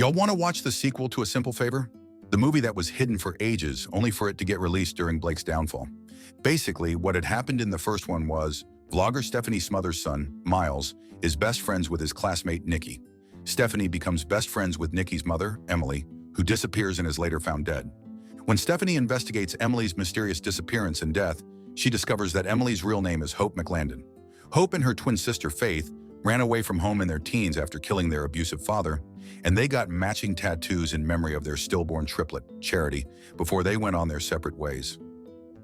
Y'all want to watch the sequel to A Simple Favor? The movie that was hidden for ages, only for it to get released during Blake's downfall. Basically, what had happened in the first one was, vlogger Stephanie Smothers' son, Miles, is best friends with his classmate Nikki. Stephanie becomes best friends with Nikki's mother, Emily, who disappears and is later found dead. When Stephanie investigates Emily's mysterious disappearance and death, she discovers that Emily's real name is Hope McLandon. Hope and her twin sister, Faith, ran away from home in their teens after killing their abusive father, and they got matching tattoos in memory of their stillborn triplet, Charity, before they went on their separate ways.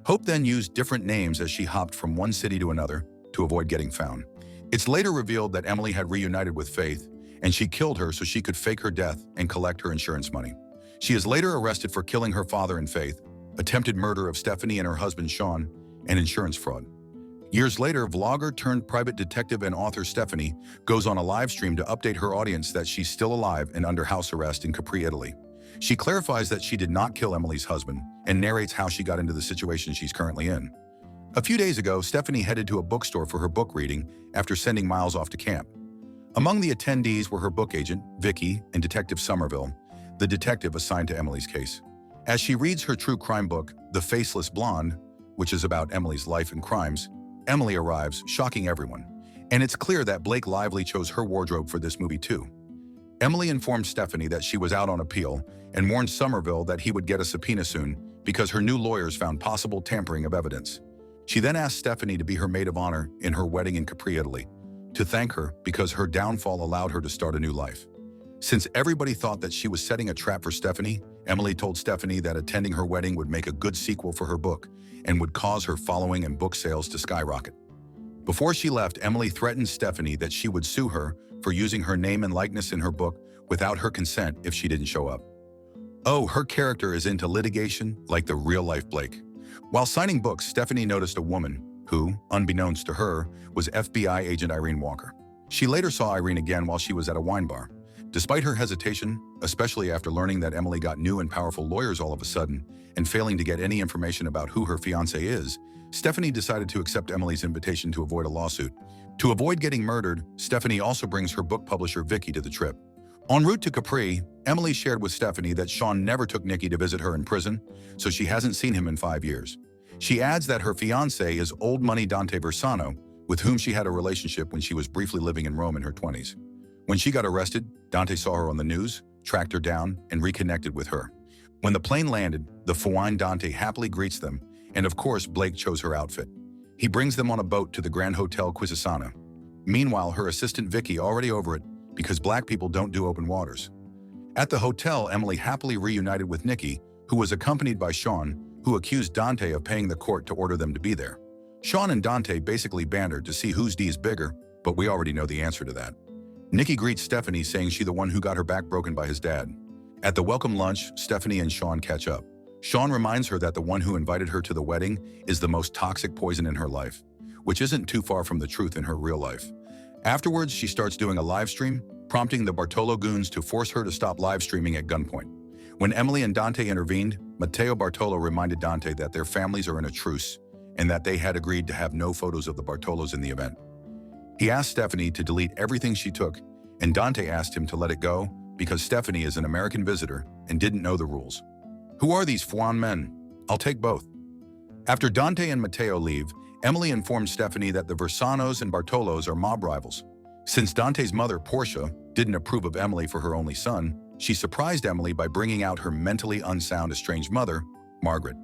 Hope then used different names as she hopped from one city to another to avoid getting found. It's later revealed that Emily had reunited with Faith, and she killed her so she could fake her death and collect her insurance money. She is later arrested for killing her father and Faith, attempted murder of Stephanie and her husband Sean, and insurance fraud. Years later, vlogger turned private detective and author Stephanie goes on a live stream to update her audience that she's still alive and under house arrest in Capri, Italy. She clarifies that she did not kill Emily's husband and narrates how she got into the situation she's currently in. A few days ago, Stephanie headed to a bookstore for her book reading after sending Miles off to camp. Among the attendees were her book agent, Vicky, and Detective Somerville, the detective assigned to Emily's case. As she reads her true crime book, The Faceless Blonde, which is about Emily's life and crimes, Emily arrives, shocking everyone. And it's clear that Blake Lively chose her wardrobe for this movie too. Emily informed Stephanie that she was out on appeal and warned Somerville that he would get a subpoena soon because her new lawyers found possible tampering of evidence. She then asked Stephanie to be her maid of honor in her wedding in Capri, Italy, to thank her because her downfall allowed her to start a new life. Since everybody thought that she was setting a trap for Stephanie, Emily told Stephanie that attending her wedding would make a good sequel for her book and would cause her following and book sales to skyrocket. Before she left, Emily threatened Stephanie that she would sue her for using her name and likeness in her book without her consent if she didn't show up. Oh, her character is into litigation like the real-life Blake. While signing books, Stephanie noticed a woman who, unbeknownst to her, was FBI agent Irene Walker. She later saw Irene again while she was at a wine bar. Despite her hesitation, especially after learning that Emily got new and powerful lawyers all of a sudden, and failing to get any information about who her fiancé is, Stephanie decided to accept Emily's invitation to avoid a lawsuit. To avoid getting murdered, Stephanie also brings her book publisher Vicky to the trip. En route to Capri, Emily shared with Stephanie that Sean never took Nikki to visit her in prison, so she hasn't seen him in 5 years. She adds that her fiancé is old money Dante Versano, with whom she had a relationship when she was briefly living in Rome in her 20s. When she got arrested, Dante saw her on the news, tracked her down, and reconnected with her. When the plane landed, the Foine Dante happily greets them, and of course Blake chose her outfit. He brings them on a boat to the Grand Hotel Quisisana. Meanwhile, her assistant Vicky already over it because black people don't do open waters. At the hotel, Emily happily reunited with Nikki, who was accompanied by Sean, who accused Dante of paying the court to order them to be there. Sean and Dante basically bantered to see whose D is bigger, but we already know the answer to that. Nikki greets Stephanie, saying she's the one who got her back broken by his dad. At the welcome lunch, Stephanie and Sean catch up. Sean reminds her that the one who invited her to the wedding is the most toxic poison in her life, which isn't too far from the truth in her real life. Afterwards, she starts doing a live stream, prompting the Bartolo goons to force her to stop live streaming at gunpoint. When Emily and Dante intervened, Matteo Bartolo reminded Dante that their families are in a truce and that they had agreed to have no photos of the Bartolos in the event. He asked Stephanie to delete everything she took, and Dante asked him to let it go because Stephanie is an American visitor and didn't know the rules. Who are these Foine men? I'll take both. After Dante and Matteo leave, Emily informed Stephanie that the Versanos and Bartolos are mob rivals. Since Dante's mother, Portia, didn't approve of Emily for her only son, she surprised Emily by bringing out her mentally unsound estranged mother, Margaret.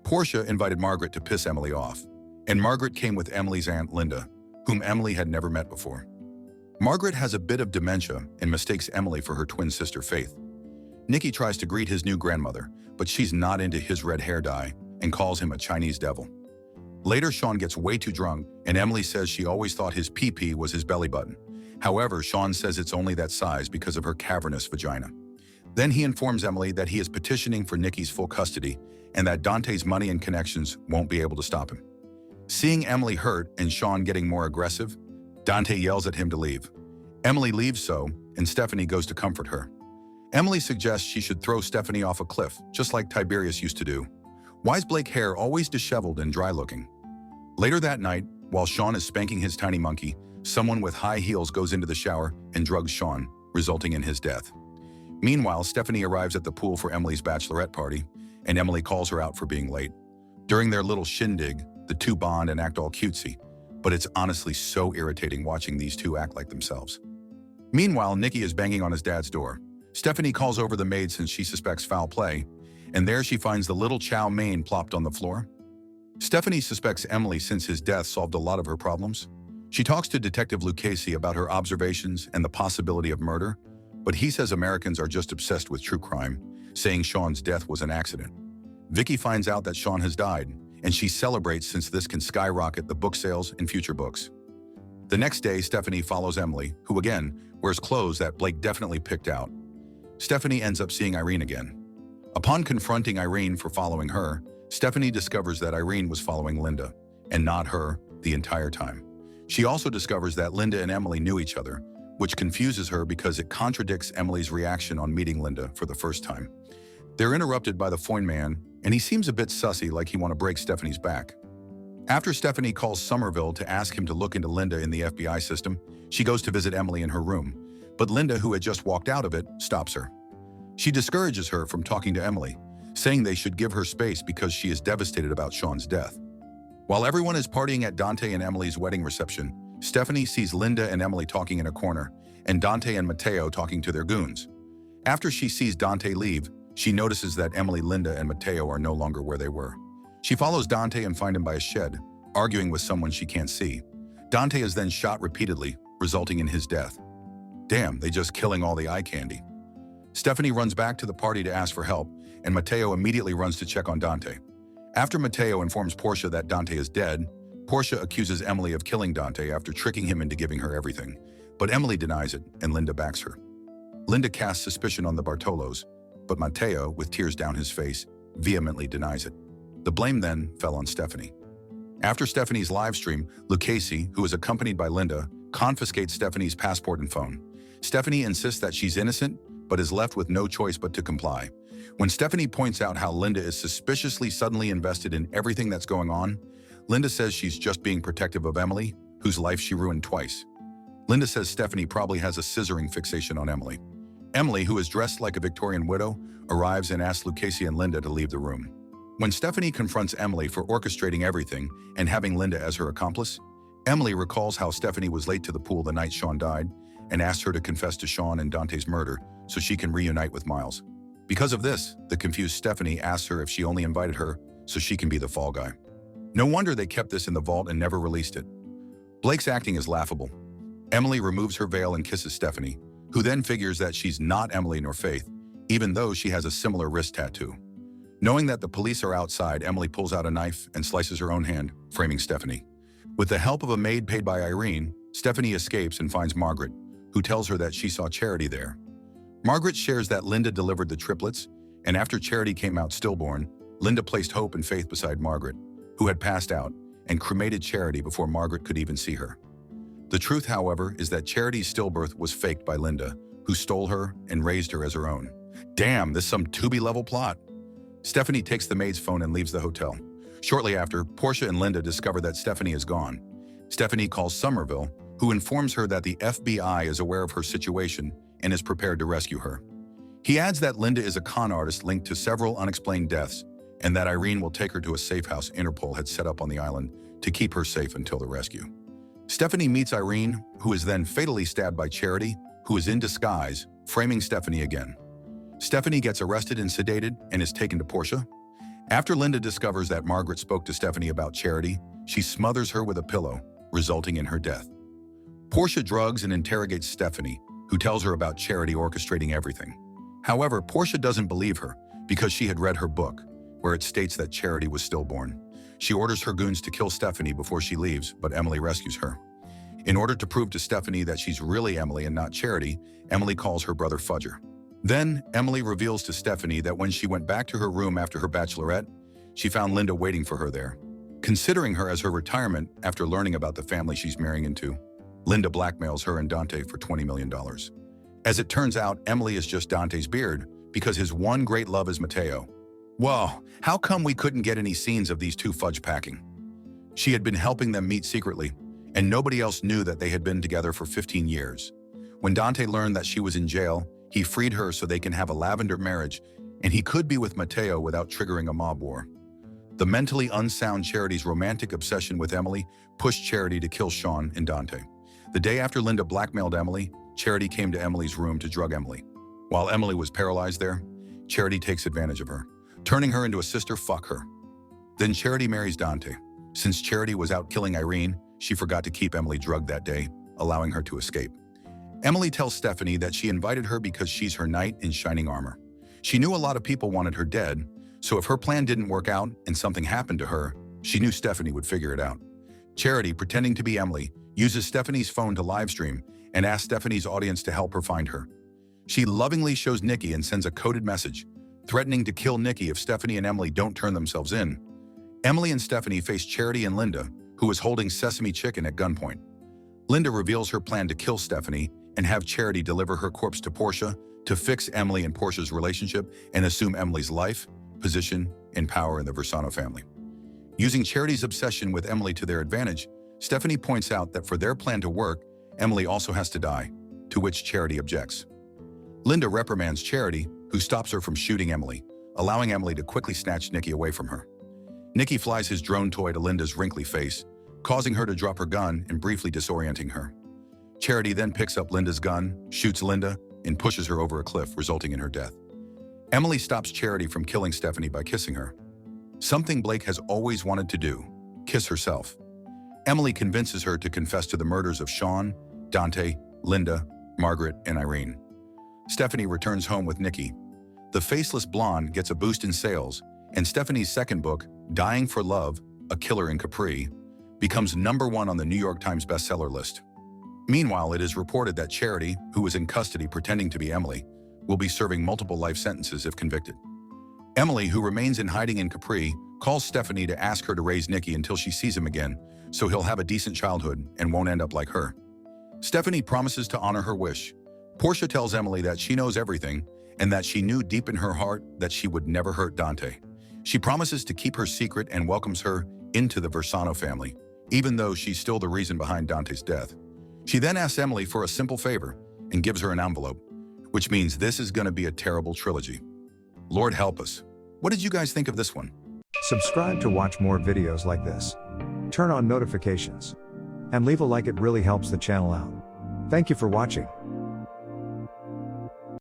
Portia invited Margaret to piss Emily off, and Margaret came with Emily's aunt, Linda, whom Emily had never met before. Margaret has a bit of dementia and mistakes Emily for her twin sister, Faith. Nikki tries to greet his new grandmother, but she's not into his red hair dye and calls him a Chinese devil. Later, Sean gets way too drunk, and Emily says she always thought his pee-pee was his belly button. However, Sean says it's only that size because of her cavernous vagina. Then he informs Emily that he is petitioning for Nikki's full custody and that Dante's money and connections won't be able to stop him. Seeing Emily hurt and Sean getting more aggressive, Dante yells at him to leave. Emily leaves and Stephanie goes to comfort her. Emily suggests she should throw Stephanie off a cliff, just like Tiberius used to do. Why's Blake's hair always disheveled and dry-looking? Later that night, while Sean is spanking his tiny monkey, someone with high heels goes into the shower and drugs Sean, resulting in his death. Meanwhile, Stephanie arrives at the pool for Emily's bachelorette party, and Emily calls her out for being late. During their little shindig, the two bond and act all cutesy, but it's honestly so irritating watching these two act like themselves. Meanwhile, Nikki is banging on his dad's door. Stephanie calls over the maid since she suspects foul play, and there she finds the little chow mein plopped on the floor. Stephanie suspects Emily since his death solved a lot of her problems. She talks to Detective Lucchese about her observations and the possibility of murder, but he says Americans are just obsessed with true crime, saying Sean's death was an accident. Vicky finds out that Sean has died, and she celebrates since this can skyrocket the book sales and future books. The next day, Stephanie follows Emily, who again wears clothes that Blake definitely picked out. Stephanie ends up seeing Irene again. Upon confronting Irene for following her, Stephanie discovers that Irene was following Linda, and not her, the entire time. She also discovers that Linda and Emily knew each other, which confuses her because it contradicts Emily's reaction on meeting Linda for the first time. They're interrupted by the Foine man, and he seems a bit sussy, like he want to break Stephanie's back. After Stephanie calls Somerville to ask him to look into Linda in the FBI system, she goes to visit Emily in her room, but Linda, who had just walked out of it, stops her. She discourages her from talking to Emily, saying they should give her space because she is devastated about Sean's death. While everyone is partying at Dante and Emily's wedding reception, Stephanie sees Linda and Emily talking in a corner, and Dante and Matteo talking to their goons. After she sees Dante leave, she notices that Emily, Linda, and Matteo are no longer where they were. She follows Dante and finds him by a shed, arguing with someone she can't see. Dante is then shot repeatedly, resulting in his death. Damn, they just killing all the eye candy. Stephanie runs back to the party to ask for help, and Matteo immediately runs to check on Dante. After Matteo informs Portia that Dante is dead, Portia accuses Emily of killing Dante after tricking him into giving her everything, but Emily denies it, and Linda backs her. Linda casts suspicion on the Bartolos, but Matteo, with tears down his face, vehemently denies it. The blame then fell on Stephanie. After Stephanie's live stream, Lucchese, who is accompanied by Linda, confiscates Stephanie's passport and phone. Stephanie insists that she's innocent, but is left with no choice but to comply. When Stephanie points out how Linda is suspiciously suddenly invested in everything that's going on, Linda says she's just being protective of Emily, whose life she ruined twice. Linda says Stephanie probably has a scissoring fixation on Emily. Emily, who is dressed like a Victorian widow, arrives and asks Lucchese and Linda to leave the room. When Stephanie confronts Emily for orchestrating everything and having Linda as her accomplice, Emily recalls how Stephanie was late to the pool the night Sean died and asked her to confess to Sean and Dante's murder so she can reunite with Miles. Because of this, the confused Stephanie asks her if she only invited her so she can be the fall guy. No wonder they kept this in the vault and never released it. Blake's acting is laughable. Emily removes her veil and kisses Stephanie, who then figures that she's not Emily nor Faith, even though she has a similar wrist tattoo. Knowing that the police are outside, Emily pulls out a knife and slices her own hand, framing Stephanie. With the help of a maid paid by Irene, Stephanie escapes and finds Margaret, who tells her that she saw Charity there. Margaret shares that Linda delivered the triplets, and after Charity came out stillborn, Linda placed Hope and Faith beside Margaret, who had passed out, and cremated Charity before Margaret could even see her. The truth, however, is that Charity's stillbirth was faked by Linda, who stole her and raised her as her own. Damn, this is some Tubi-level plot. Stephanie takes the maid's phone and leaves the hotel. Shortly after, Portia and Linda discover that Stephanie is gone. Stephanie calls Somerville, who informs her that the FBI is aware of her situation and is prepared to rescue her. He adds that Linda is a con artist linked to several unexplained deaths, and that Irene will take her to a safe house Interpol had set up on the island to keep her safe until the rescue. Stephanie meets Irene, who is then fatally stabbed by Charity, who is in disguise, framing Stephanie again. Stephanie gets arrested and sedated and is taken to Portia. After Linda discovers that Margaret spoke to Stephanie about Charity, she smothers her with a pillow, resulting in her death. Portia drugs and interrogates Stephanie, who tells her about Charity orchestrating everything. However, Portia doesn't believe her because she had read her book, where it states that Charity was stillborn. She orders her goons to kill Stephanie before she leaves, but Emily rescues her. In order to prove to Stephanie that she's really Emily and not Charity, Emily calls her brother Fudger. Then, Emily reveals to Stephanie that when she went back to her room after her bachelorette, she found Linda waiting for her there. Considering her as her retirement after learning about the family she's marrying into, Linda blackmails her and Dante for $20 million. As it turns out, Emily is just Dante's beard because his one great love is Matteo. Whoa, how come we couldn't get any scenes of these two fudge packing? She had been helping them meet secretly, and nobody else knew that they had been together for 15 years. When Dante learned that she was in jail, He freed her so they can have a lavender marriage, and he could be with Matteo without triggering a mob war. The mentally unsound Charity's romantic obsession with Emily pushed Charity to kill Sean and Dante. The day after Linda blackmailed Emily, Charity came to Emily's room to drug Emily. While Emily was paralyzed there, Charity takes advantage of her, turning her into a sister fuck her. Then Charity marries Dante. Since Charity was out killing Irene, she forgot to keep Emily drugged that day, allowing her to escape. Emily tells Stephanie that she invited her because she's her knight in shining armor. She knew a lot of people wanted her dead, so if her plan didn't work out and something happened to her, she knew Stephanie would figure it out. Charity, pretending to be Emily, uses Stephanie's phone to livestream and asks Stephanie's audience to help her find her. She lovingly shows Nikki and sends a coded message, threatening to kill Nikki if Stephanie and Emily don't turn themselves in. Emily and Stephanie face Charity and Linda, who is holding Sesame Chicken at gunpoint. Linda reveals her plan to kill Stephanie and have Charity deliver her corpse to Portia to fix Emily and Portia's relationship and assume Emily's life, position, and power in the Versano family. Using Charity's obsession with Emily to their advantage, Stephanie points out that for their plan to work, Emily also has to die, to which Charity objects. Linda reprimands Charity, who stops her from shooting Emily, allowing Emily to quickly snatch Nikki away from her. Nikki flies his drone toy to Linda's wrinkly face, causing her to drop her gun and briefly disorienting her. Charity then picks up Linda's gun, shoots Linda, and pushes her over a cliff, resulting in her death. Emily stops Charity from killing Stephanie by kissing her. Something Blake has always wanted to do, kiss herself. Emily convinces her to confess to the murders of Sean, Dante, Linda, Margaret, and Irene. Stephanie returns home with Nikki. The faceless blonde gets a boost in sales, and Stephanie's second book, Dying for Love, A Killer in Capri, becomes #1 on the New York Times bestseller list. Meanwhile, it is reported that Charity, who was in custody pretending to be Emily, will be serving multiple life sentences if convicted. Emily, who remains in hiding in Capri, calls Stephanie to ask her to raise Nikki until she sees him again, so he'll have a decent childhood and won't end up like her. Stephanie promises to honor her wish. Portia tells Emily that she knows everything and that she knew deep in her heart that she would never hurt Dante. She promises to keep her secret and welcomes her into the Versano family, even though she's still the reason behind Dante's death. She then asks Emily for a simple favor and gives her an envelope, which means this is going to be a terrible trilogy. Lord help us. What did you guys think of this one? Subscribe to watch more videos like this. Turn on notifications. And leave a like, it really helps the channel out. Thank you for watching.